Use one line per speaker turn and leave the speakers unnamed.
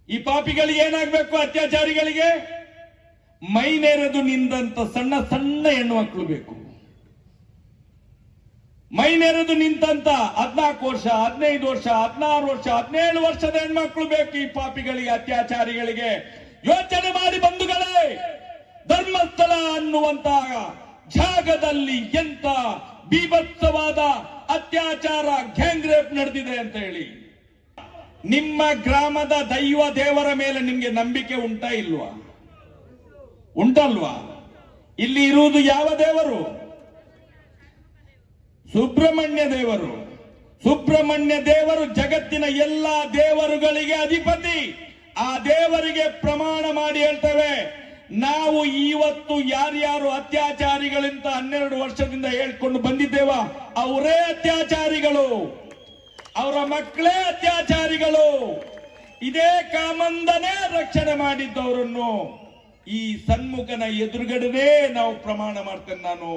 ಈ ಪಾಪಿಗಳಿಗೆ ಏನಾಗಬೇಕು? ಅತ್ಯಾಚಾರಿಗಳಿಗೆ ಮೈನೆರೆದು ನಿಂದಂತ ಸಣ್ಣ ಸಣ್ಣ ಹೆಣ್ಣು ಮಕ್ಕಳು ಬೇಕು. ಮೈನೆರೆದು ನಿಂತಂತ 14 ವರ್ಷ, 15 ವರ್ಷ, 16 ವರ್ಷ, 17 ವರ್ಷದ ಹೆಣ್ಮಕ್ಳು ಬೇಕು ಈ ಪಾಪಿಗಳಿಗೆ, ಅತ್ಯಾಚಾರಿಗಳಿಗೆ. ಯೋಚನೆ ಮಾಡಿ ಬಂಧುಗಳೇ, ಧರ್ಮಸ್ಥಳ ಅನ್ನುವಂತಹ ಜಾಗದಲ್ಲಿ ಎಂತ ಬೀಭತ್ಸವಾದ ಅತ್ಯಾಚಾರ, ಗ್ಯಾಂಗ್ ರೇಪ್ ನಡೆದಿದೆ ಅಂತ ಹೇಳಿ. ನಿಮ್ಮ ಗ್ರಾಮದ ದೈವ ದೇವರ ಮೇಲೆ ನಿಮ್ಗೆ ನಂಬಿಕೆ ಉಂಟಾ ಇಲ್ವಾ? ಉಂಟಲ್ವಾ? ಇಲ್ಲಿ ಇರುವುದು ಯಾವ ದೇವರು? ಸುಬ್ರಹ್ಮಣ್ಯ ದೇವರು. ಸುಬ್ರಹ್ಮಣ್ಯ ದೇವರು ಜಗತ್ತಿನ ಎಲ್ಲಾ ದೇವರುಗಳಿಗೆ ಅಧಿಪತಿ. ಆ ದೇವರಿಗೆ ಪ್ರಮಾಣ ಮಾಡಿ ಹೇಳ್ತೇವೆ, ನಾವು ಇವತ್ತು ಯಾರ್ಯಾರು ಅತ್ಯಾಚಾರಿಗಳಿಂದ 12 ವರ್ಷದಿಂದ ಹೇಳ್ಕೊಂಡು ಬಂದಿದ್ದೇವ, ಅವರೇ ಅತ್ಯಾಚಾರಿಗಳು, ಅವರ ಮಕ್ಕಳೇ ಅತ್ಯಾಚಾರಿಗಳು. ಇದೇ ಕಾಮಂದನೇ ರಕ್ಷಣೆ ಮಾಡಿದ್ದವರನ್ನು ಈ ಸನ್ಮುಖನ ಎದುರುಗಡೆನೇ ನಾವು ಪ್ರಮಾಣ ಮಾಡ್ತೇನೆ ನಾನು.